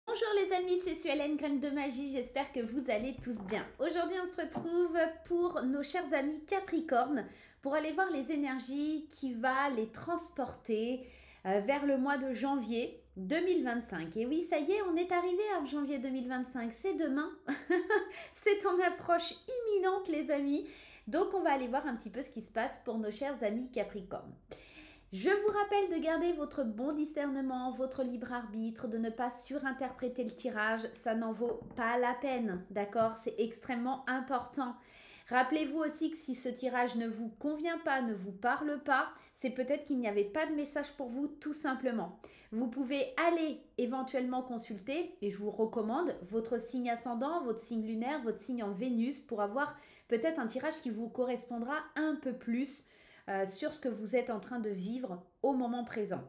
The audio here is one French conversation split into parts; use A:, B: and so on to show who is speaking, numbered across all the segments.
A: Bonjour les amis, c'est Suelen, Graine de Magie, j'espère que vous allez tous bien. Aujourd'hui on se retrouve pour nos chers amis Capricorne, pour aller voir les énergies qui va les transporter vers le mois de janvier 2025. Et oui, ça y est, on est arrivé en janvier 2025, c'est demain, c'est en approche imminente les amis. Donc on va aller voir un petit peu ce qui se passe pour nos chers amis Capricorne. Je vous rappelle de garder votre bon discernement, votre libre arbitre, de ne pas surinterpréter le tirage, ça n'en vaut pas la peine, d'accord? C'est extrêmement important. Rappelez-vous aussi que si ce tirage ne vous convient pas, ne vous parle pas, c'est peut-être qu'il n'y avait pas de message pour vous tout simplement. Vous pouvez aller éventuellement consulter, et je vous recommande, votre signe ascendant, votre signe lunaire, votre signe en Vénus pour avoir peut-être un tirage qui vous correspondra un peu plus sur ce que vous êtes en train de vivre au moment présent.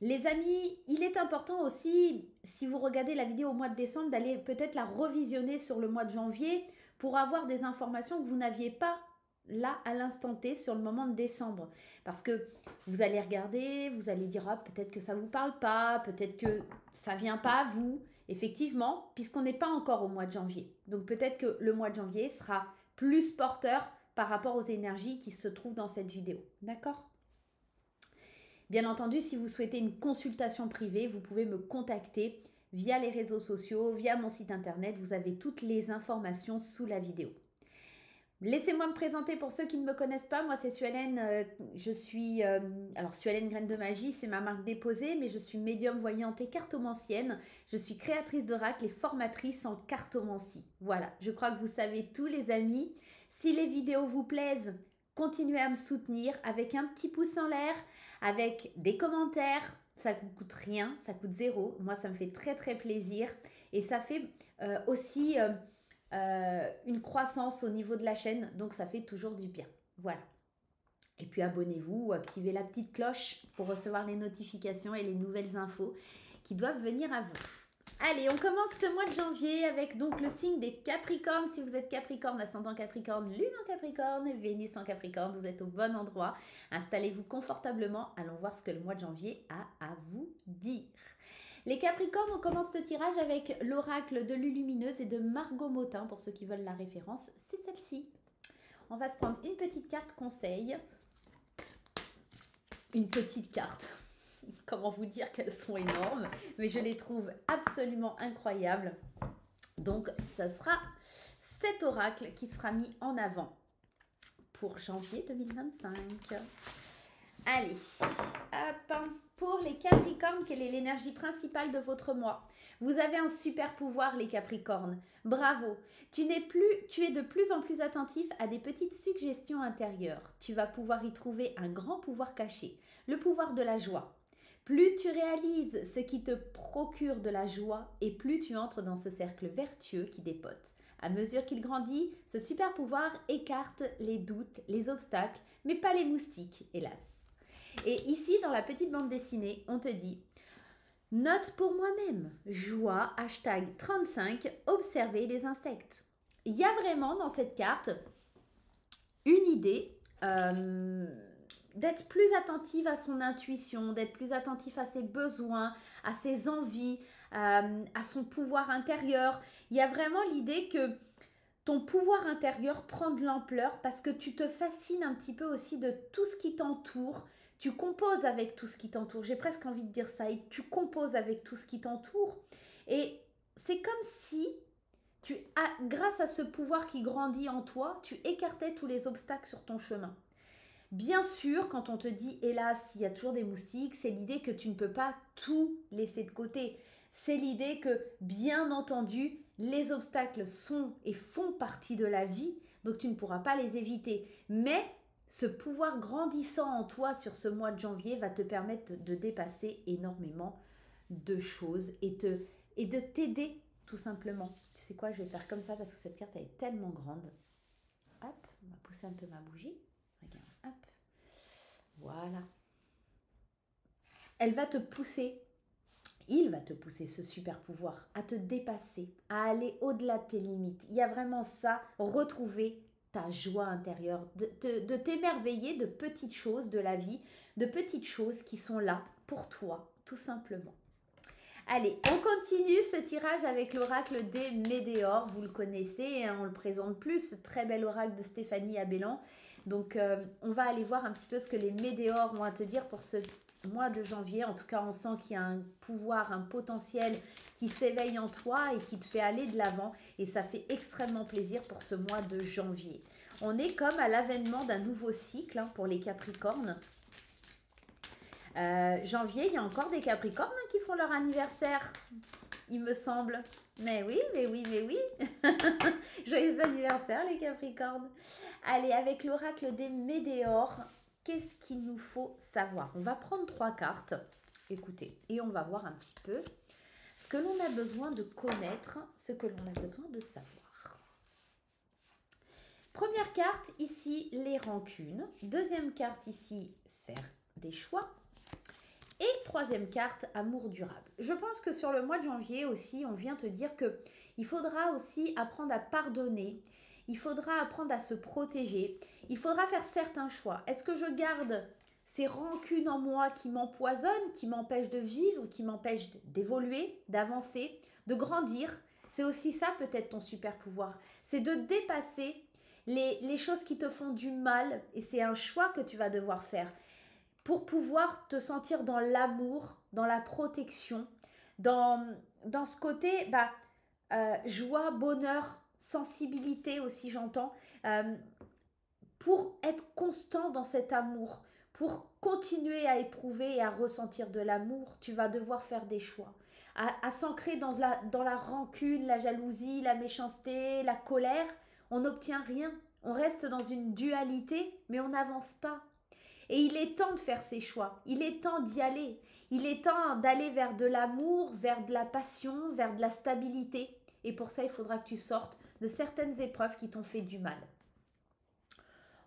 A: Les amis, il est important aussi, si vous regardez la vidéo au mois de décembre, d'aller peut-être la revisionner sur le mois de janvier pour avoir des informations que vous n'aviez pas là à l'instant T sur le moment de décembre. Parce que vous allez regarder, vous allez dire ah, peut-être que ça ne vous parle pas, peut-être que ça ne vient pas à vous. Effectivement, puisqu'on n'est pas encore au mois de janvier. Donc peut-être que le mois de janvier sera plus porteur par rapport aux énergies qui se trouvent dans cette vidéo. D'accord ? Bien entendu, si vous souhaitez une consultation privée, vous pouvez me contacter via les réseaux sociaux, via mon site internet. Vous avez toutes les informations sous la vidéo. Laissez-moi me présenter pour ceux qui ne me connaissent pas. Moi, c'est Suelen. Je suis... alors, Suelen Graine de Magie, c'est ma marque déposée, mais je suis médium voyante et cartomancienne. Je suis créatrice d'oracles et formatrice en cartomancie. Voilà, je crois que vous savez tous les amis. Si les vidéos vous plaisent, continuez à me soutenir avec un petit pouce en l'air, avec des commentaires. Ça ne coûte rien, ça coûte zéro. Moi, ça me fait très, très plaisir. Et ça fait aussi... une croissance au niveau de la chaîne, donc ça fait toujours du bien. Voilà. Et puis abonnez-vous ou activez la petite cloche pour recevoir les notifications et les nouvelles infos qui doivent venir à vous. Allez, on commence ce mois de janvier avec donc le signe des Capricornes. Si vous êtes Capricorne, ascendant Capricorne, lune en Capricorne, Vénus en Capricorne, vous êtes au bon endroit. Installez-vous confortablement. Allons voir ce que le mois de janvier a à vous dire. Les Capricornes, on commence ce tirage avec l'oracle de Lulumineuse et de Margot Motin. Pour ceux qui veulent la référence, c'est celle-ci. On va se prendre une petite carte conseil. Une petite carte. Comment vous dire qu'elles sont énormes, mais je les trouve absolument incroyables. Donc, ça sera cet oracle qui sera mis en avant pour janvier 2025. Allez, hop. Pour les Capricornes, quelle est l'énergie principale de votre mois? Vous avez un super pouvoir, les Capricornes. Bravo. Tu es de plus en plus attentif à des petites suggestions intérieures. Tu vas pouvoir y trouver un grand pouvoir caché, le pouvoir de la joie. Plus tu réalises ce qui te procure de la joie et plus tu entres dans ce cercle vertueux qui dépote. À mesure qu'il grandit, ce super pouvoir écarte les doutes, les obstacles, mais pas les moustiques, hélas. Et ici, dans la petite bande dessinée, on te dit « Note pour moi-même, joie, hashtag 35, observer les insectes ». Il y a vraiment dans cette carte une idée d'être plus attentive à son intuition, d'être plus attentif à ses besoins, à ses envies, à son pouvoir intérieur. Il y a vraiment l'idée que ton pouvoir intérieur prend de l'ampleur parce que tu te fascines un petit peu aussi de tout ce qui t'entoure. Tu composes avec tout ce qui t'entoure. J'ai presque envie de dire ça. Et tu composes avec tout ce qui t'entoure. Et c'est comme si, grâce à ce pouvoir qui grandit en toi, tu écartais tous les obstacles sur ton chemin. Bien sûr, quand on te dit, hélas, il y a toujours des moustiques, c'est l'idée que tu ne peux pas tout laisser de côté. C'est l'idée que, bien entendu, les obstacles sont et font partie de la vie, donc tu ne pourras pas les éviter. Mais ce pouvoir grandissant en toi sur ce mois de janvier va te permettre de dépasser énormément de choses et de t'aider tout simplement. Tu sais quoi, je vais faire comme ça parce que cette carte elle est tellement grande. Hop, on va pousser un peu ma bougie. Regarde, hop. Voilà. Elle va te pousser, il va te pousser ce super pouvoir à te dépasser, à aller au-delà de tes limites. Il y a vraiment ça, retrouver ta joie intérieure, de t'émerveiller de petites choses de la vie, de petites choses qui sont là pour toi, tout simplement. Allez, on continue ce tirage avec l'oracle des Médéors. Vous le connaissez, hein, on le présente plus, ce très bel oracle de Stéphanie Abellan. Donc, on va aller voir un petit peu ce que les Médéors ont à te dire pour ce mois de janvier. En tout cas, on sent qu'il y a un pouvoir, un potentiel qui s'éveille en toi et qui te fait aller de l'avant. Et ça fait extrêmement plaisir pour ce mois de janvier. On est comme à l'avènement d'un nouveau cycle, hein, pour les Capricornes. Janvier, il y a encore des Capricornes, hein, qui font leur anniversaire, il me semble. Mais oui, mais oui, mais oui. Joyeux anniversaire les Capricornes. Allez, avec l'oracle des Médéors, qu'est-ce qu'il nous faut savoir? On va prendre 3 cartes, écoutez, et on va voir un petit peu ce que l'on a besoin de connaître, ce que l'on a besoin de savoir. Première carte ici, les rancunes. Deuxième carte ici, faire des choix. Et troisième carte, amour durable. Je pense que sur le mois de janvier aussi, on vient te dire que il faudra aussi apprendre à pardonner. Il faudra apprendre à se protéger. Il faudra faire certains choix. Est-ce que je garde ces rancunes en moi qui m'empoisonnent, qui m'empêchent de vivre, qui m'empêchent d'évoluer, d'avancer, de grandir? C'est aussi ça peut-être ton super pouvoir. C'est de dépasser les choses qui te font du mal. Et c'est un choix que tu vas devoir faire pour pouvoir te sentir dans l'amour, dans la protection, dans ce côté joie, bonheur, sensibilité aussi j'entends, pour être constant dans cet amour, pour continuer à éprouver et à ressentir de l'amour, tu vas devoir faire des choix. À s'ancrer dans la rancune, la jalousie, la méchanceté, la colère, on n'obtient rien. On reste dans une dualité, mais on n'avance pas. Et il est temps de faire ses choix, il est temps d'y aller, il est temps d'aller vers de l'amour, vers de la passion, vers de la stabilité. Et pour ça, il faudra que tu sortes de certaines épreuves qui t'ont fait du mal.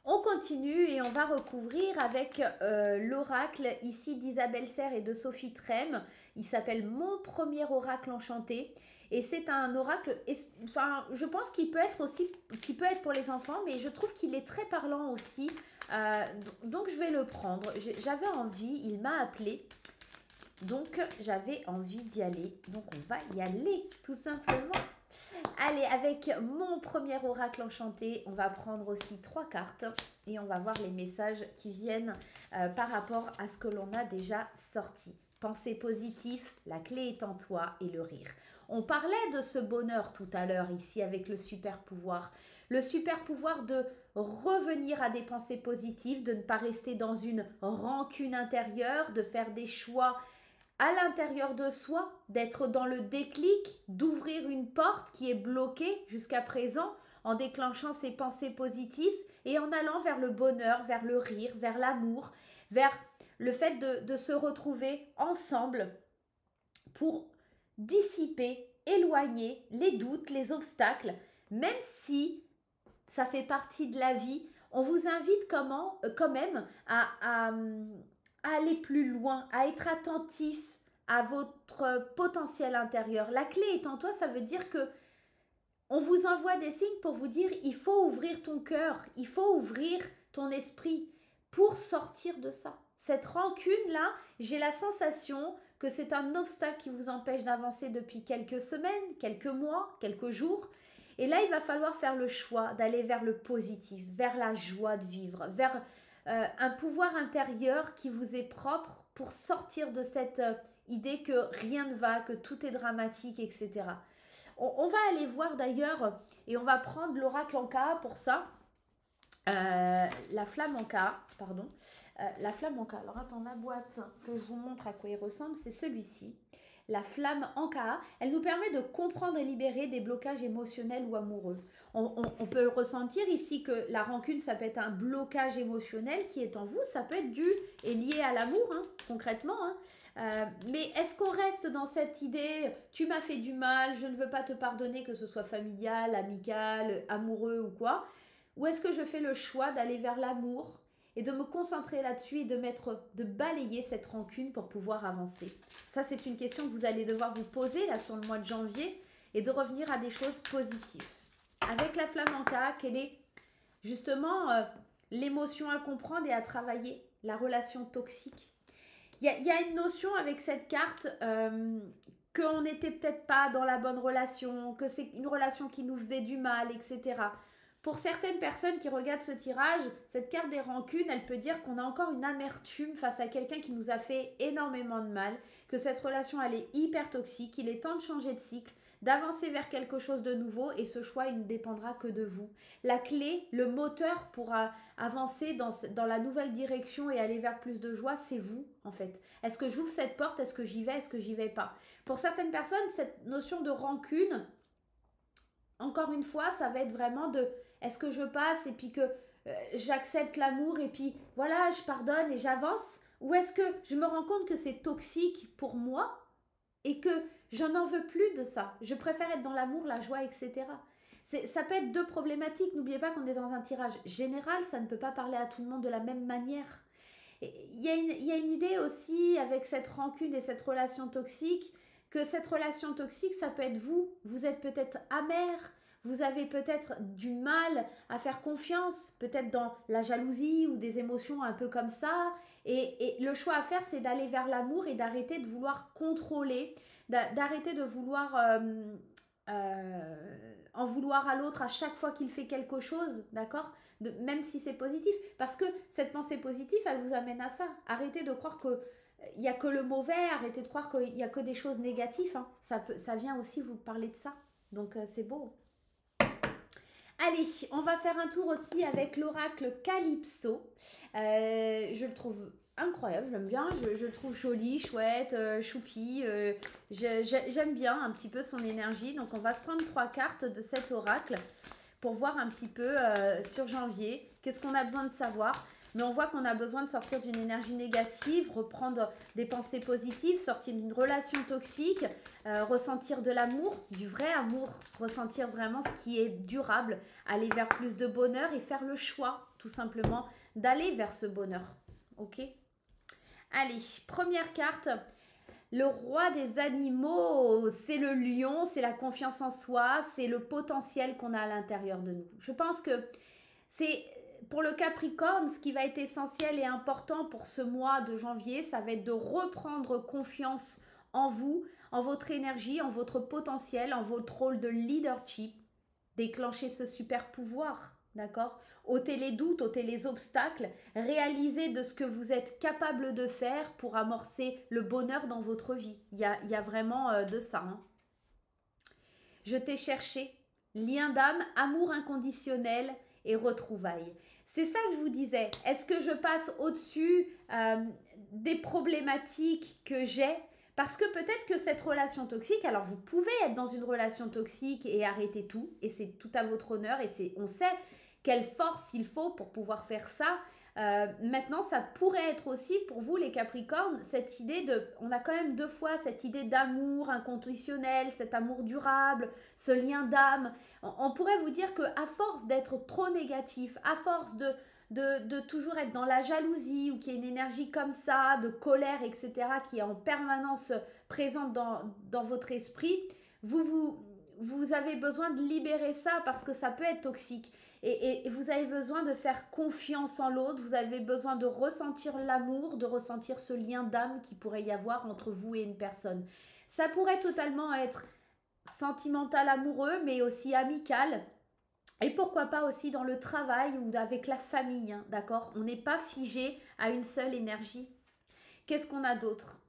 A: On continue et on va recouvrir avec l'oracle ici d'Isabelle Serre et de Sophie Trem. Il s'appelle Mon premier oracle enchanté. Et c'est un oracle, enfin, je pense qu'il peut être aussi, qui peut être pour les enfants, mais je trouve qu'il est très parlant aussi. Donc je vais le prendre. J'avais envie, il m'a appelé. Donc j'avais envie d'y aller. Donc on va y aller tout simplement. Allez, avec mon premier oracle enchanté, on va prendre aussi 3 cartes et on va voir les messages qui viennent par rapport à ce que l'on a déjà sorti. Pensée positive, la clé est en toi et le rire. On parlait de ce bonheur tout à l'heure ici avec le super pouvoir. Le super pouvoir de revenir à des pensées positives, de ne pas rester dans une rancune intérieure, de faire des choix à l'intérieur de soi, d'être dans le déclic, d'ouvrir une porte qui est bloquée jusqu'à présent en déclenchant ces pensées positives et en allant vers le bonheur, vers le rire, vers l'amour, vers le fait de se retrouver ensemble pour dissiper, éloigner les doutes, les obstacles, même si ça fait partie de la vie. On vous invite quand même à aller plus loin, à être attentif à votre potentiel intérieur. La clé est en toi, ça veut dire que on vous envoie des signes pour vous dire il faut ouvrir ton cœur, il faut ouvrir ton esprit pour sortir de ça. Cette rancune-là, j'ai la sensation que c'est un obstacle qui vous empêche d'avancer depuis quelques semaines, quelques mois, quelques jours. Et là, il va falloir faire le choix d'aller vers le positif, vers la joie de vivre, vers un pouvoir intérieur qui vous est propre pour sortir de cette idée que rien ne va, que tout est dramatique, etc. On va aller voir d'ailleurs, et on va prendre l'oracle Anka pour ça. La flamme Anka, pardon. La flamme Anka. Alors attends, la boîte que je vous montre à quoi il ressemble, c'est celui-ci. La flamme Anka, elle nous permet de comprendre et libérer des blocages émotionnels ou amoureux. On peut ressentir ici que la rancune, ça peut être un blocage émotionnel qui est en vous, ça peut être dû et lié à l'amour, hein, concrètement. Hein. Mais est-ce qu'on reste dans cette idée, tu m'as fait du mal, je ne veux pas te pardonner, que ce soit familial, amical, amoureux ou quoi? Ou est-ce que je fais le choix d'aller vers l'amour et de me concentrer là-dessus et de balayer cette rancune pour pouvoir avancer? Ça, c'est une question que vous allez devoir vous poser là sur le mois de janvier et de revenir à des choses positives. Avec la flamme Anka, quelle est justement l'émotion à comprendre et à travailler, la relation toxique? Il y a une notion avec cette carte qu'on n'était peut-être pas dans la bonne relation, que c'est une relation qui nous faisait du mal, etc. Pour certaines personnes qui regardent ce tirage, cette carte des rancunes, elle peut dire qu'on a encore une amertume face à quelqu'un qui nous a fait énormément de mal, que cette relation elle est hyper toxique, il est temps de changer de cycle, d'avancer vers quelque chose de nouveau et ce choix il ne dépendra que de vous. La clé, le moteur pour avancer dans la nouvelle direction et aller vers plus de joie, c'est vous en fait. Est-ce que j'ouvre cette porte? Est-ce que j'y vais? Est-ce que j'y vais pas? Pour certaines personnes, cette notion de rancune, encore une fois, ça va être vraiment de est-ce que je passe et puis que j'accepte l'amour et puis voilà, je pardonne et j'avance? Ou est-ce que je me rends compte que c'est toxique pour moi et que je n'en veux plus de ça? Je préfère être dans l'amour, la joie, etc. Ça peut être deux problématiques. N'oubliez pas qu'on est dans un tirage général, ça ne peut pas parler à tout le monde de la même manière. Il y a une idée aussi avec cette rancune et cette relation toxique, que cette relation toxique, ça peut être vous. Vous êtes peut-être amer, vous avez peut-être du mal à faire confiance, peut-être dans la jalousie ou des émotions un peu comme ça. Et le choix à faire, c'est d'aller vers l'amour et d'arrêter de vouloir contrôler, d'arrêter de vouloir en vouloir à l'autre à chaque fois qu'il fait quelque chose, d'accord? Même si c'est positif. Parce que cette pensée positive, elle vous amène à ça. Arrêtez de croire que il n'y a que le mauvais, arrêtez de croire qu'il n'y a que des choses négatives. Hein. Ça vient aussi vous parler de ça. Donc c'est beau. Allez, on va faire un tour aussi avec l'oracle Calypso. Je le trouve incroyable, j'aime bien, je le trouve joli, chouette, choupi. J'aime bien un petit peu son énergie. Donc on va se prendre 3 cartes de cet oracle pour voir un petit peu sur janvier, qu'est-ce qu'on a besoin de savoir. Mais on voit qu'on a besoin de sortir d'une énergie négative, reprendre des pensées positives, sortir d'une relation toxique, ressentir de l'amour, du vrai amour, ressentir vraiment ce qui est durable, aller vers plus de bonheur et faire le choix, tout simplement, d'aller vers ce bonheur. Ok? Allez, première carte. Le roi des animaux, c'est le lion, c'est la confiance en soi, c'est le potentiel qu'on a à l'intérieur de nous. Je pense que c'est pour le Capricorne, ce qui va être essentiel et important pour ce mois de janvier, ça va être de reprendre confiance en vous, en votre énergie, en votre potentiel, en votre rôle de leadership, déclencher ce super pouvoir, d'accord? Ôter les doutes, ôter les obstacles, réaliser de ce que vous êtes capable de faire pour amorcer le bonheur dans votre vie. Il y a vraiment de ça. Hein. Je t'ai cherché, lien d'âme, amour inconditionnel et retrouvailles. C'est ça que je vous disais. Est-ce que je passe au-dessus des problématiques que j'ai? Parce que peut-être que cette relation toxique, alors vous pouvez être dans une relation toxique et arrêter tout, et c'est tout à votre honneur, et on sait quelle force il faut pour pouvoir faire ça. Maintenant, ça pourrait être aussi pour vous les Capricornes, cette idée de, on a quand même 2 fois cette idée d'amour inconditionnel, cet amour durable, ce lien d'âme. On pourrait vous dire que à force d'être trop négatif, à force de toujours être dans la jalousie ou qu'il y a une énergie comme ça, de colère, etc., qui est en permanence présente dans votre esprit, vous avez besoin de libérer ça parce que ça peut être toxique. Et vous avez besoin de faire confiance en l'autre, vous avez besoin de ressentir l'amour, de ressentir ce lien d'âme qui pourrait y avoir entre vous et une personne. Ça pourrait totalement être sentimental, amoureux, mais aussi amical. Et pourquoi pas aussi dans le travail ou avec la famille, hein, d'accord? On n'est pas figé à une seule énergie. Qu'est-ce qu'on a d'autre?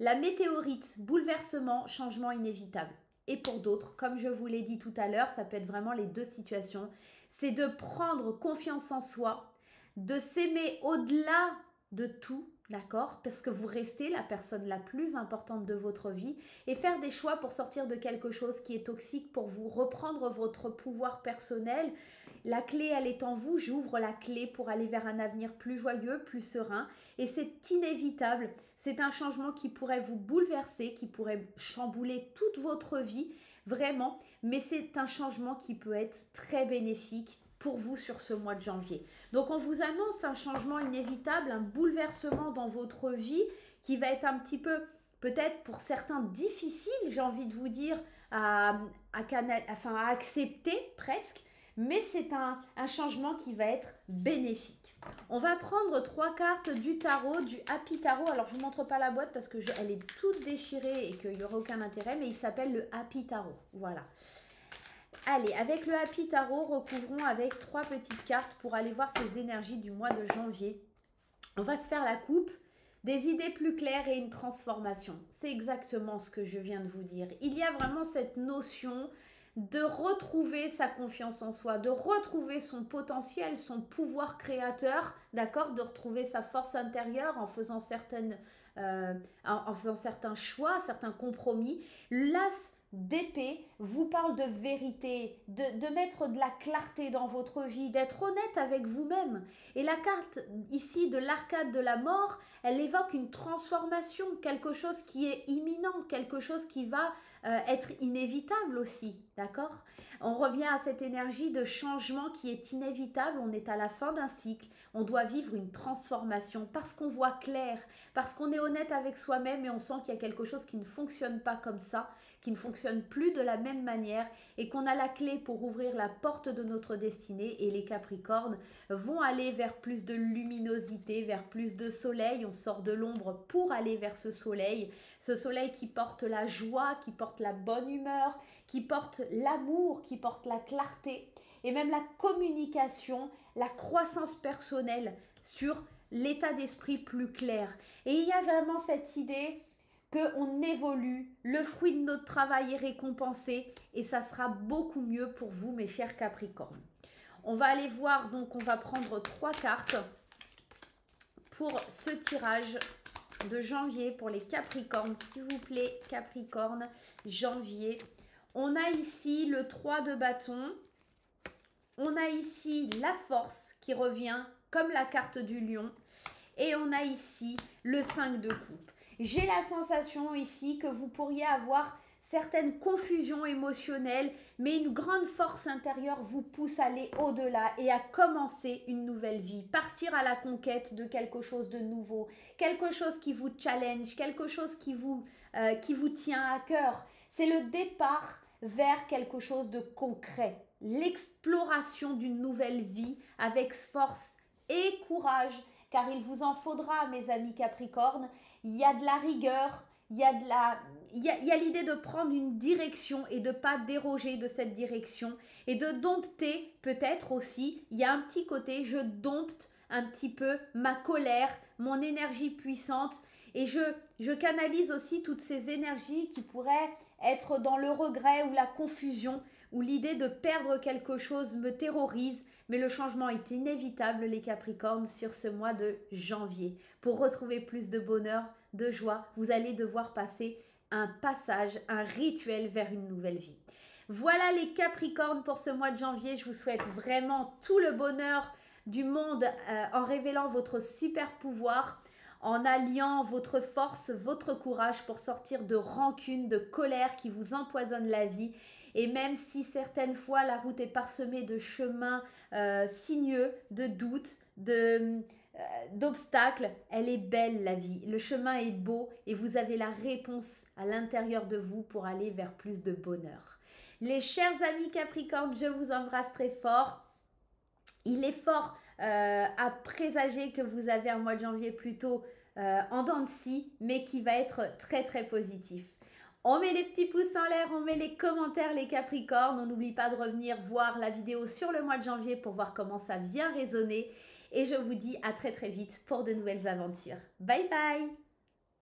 A: La météorite, bouleversement, changement inévitable. Et pour d'autres, comme je vous l'ai dit tout à l'heure, ça peut être vraiment les 2 situations. C'est de prendre confiance en soi, de s'aimer au-delà de tout, d'accord? Parce que vous restez la personne la plus importante de votre vie et faire des choix pour sortir de quelque chose qui est toxique pour vous, reprendre votre pouvoir personnel. La clé, elle est en vous. J'ouvre la clé pour aller vers un avenir plus joyeux, plus serein. Et c'est inévitable. C'est un changement qui pourrait vous bouleverser, qui pourrait chambouler toute votre vie, vraiment. Mais c'est un changement qui peut être très bénéfique pour vous sur ce mois de janvier. Donc on vous annonce un changement inévitable, un bouleversement dans votre vie qui va être un petit peu, peut-être pour certains difficile, j'ai envie de vous dire, à accepter presque. mais c'est un changement qui va être bénéfique. On va prendre 3 cartes du tarot, du Happy Tarot. Alors, je ne vous montre pas la boîte parce que elle est toute déchirée et qu'il n'y aura aucun intérêt, mais il s'appelle le Happy Tarot. Voilà. Allez, avec le Happy Tarot, recouvrons avec 3 petites cartes pour aller voir ces énergies du mois de janvier. On va se faire la coupe, des idées plus claires et une transformation. C'est exactement ce que je viens de vous dire. Il y a vraiment cette notion de retrouver sa confiance en soi, de retrouver son potentiel, son pouvoir créateur, d'accord, de retrouver sa force intérieure en faisant en faisant certains choix, certains compromis. L'as d'épée vous parle de vérité, de mettre de la clarté dans votre vie, d'être honnête avec vous-même. Et la carte ici de l'arcade de la mort, elle évoque une transformation, quelque chose qui est imminent, quelque chose qui va être inévitable aussi, d'accord? On revient à cette énergie de changement qui est inévitable, on est à la fin d'un cycle, on doit vivre une transformation parce qu'on voit clair, parce qu'on est honnête avec soi-même et on sent qu'il y a quelque chose qui ne fonctionne pas comme ça, qui ne fonctionne plus de la même manière et qu'on a la clé pour ouvrir la porte de notre destinée. Et les Capricornes vont aller vers plus de luminosité, vers plus de soleil. On sort de l'ombre pour aller vers ce soleil qui porte la joie, qui porte la bonne humeur, qui porte l'amour, qui porte la clarté et même la communication, la croissance personnelle sur l'état d'esprit plus clair. Et il y a vraiment cette idée qu'on évolue, le fruit de notre travail est récompensé et ça sera beaucoup mieux pour vous, mes chers Capricornes. On va aller voir, donc on va prendre 3 cartes pour ce tirage de janvier pour les Capricornes. S'il vous plaît, Capricorne, janvier. On a ici le 3 de bâton. On a ici la force qui revient comme la carte du lion. Et on a ici le 5 de coupe. J'ai la sensation ici que vous pourriez avoir certaines confusions émotionnelles, mais une grande force intérieure vous pousse à aller au-delà et à commencer une nouvelle vie, partir à la conquête de quelque chose de nouveau, quelque chose qui vous challenge, quelque chose qui vous tient à cœur. C'est le départ vers quelque chose de concret, l'exploration d'une nouvelle vie avec force et courage, car il vous en faudra, mes amis Capricornes. Il y a de la rigueur, il y a l'idée de prendre une direction et de ne pas déroger de cette direction et de dompter peut-être aussi, il y a un petit côté, je dompte un petit peu ma colère, mon énergie puissante et je canalise aussi toutes ces énergies qui pourraient être dans le regret ou la confusion, où l'idée de perdre quelque chose me terrorise, mais le changement est inévitable, les Capricornes, sur ce mois de janvier. Pour retrouver plus de bonheur, de joie, vous allez devoir passer un passage, un rituel vers une nouvelle vie. Voilà les Capricornes pour ce mois de janvier. Je vous souhaite vraiment tout le bonheur du monde en révélant votre super pouvoir, en alliant votre force, votre courage pour sortir de rancune, de colère qui vous empoisonne la vie. Et même si certaines fois la route est parsemée de chemins sinueux, de doutes, d'obstacles, elle est belle la vie. Le chemin est beau et vous avez la réponse à l'intérieur de vous pour aller vers plus de bonheur. Les chers amis Capricorne, je vous embrasse très fort. Il est fort à présager que vous avez un mois de janvier plutôt en dents de scie, mais qui va être très très positif. On met les petits pouces en l'air, on met les commentaires les Capricornes. On n'oublie pas de revenir voir la vidéo sur le mois de janvier pour voir comment ça vient résonner. Et je vous dis à très très vite pour de nouvelles aventures. Bye bye!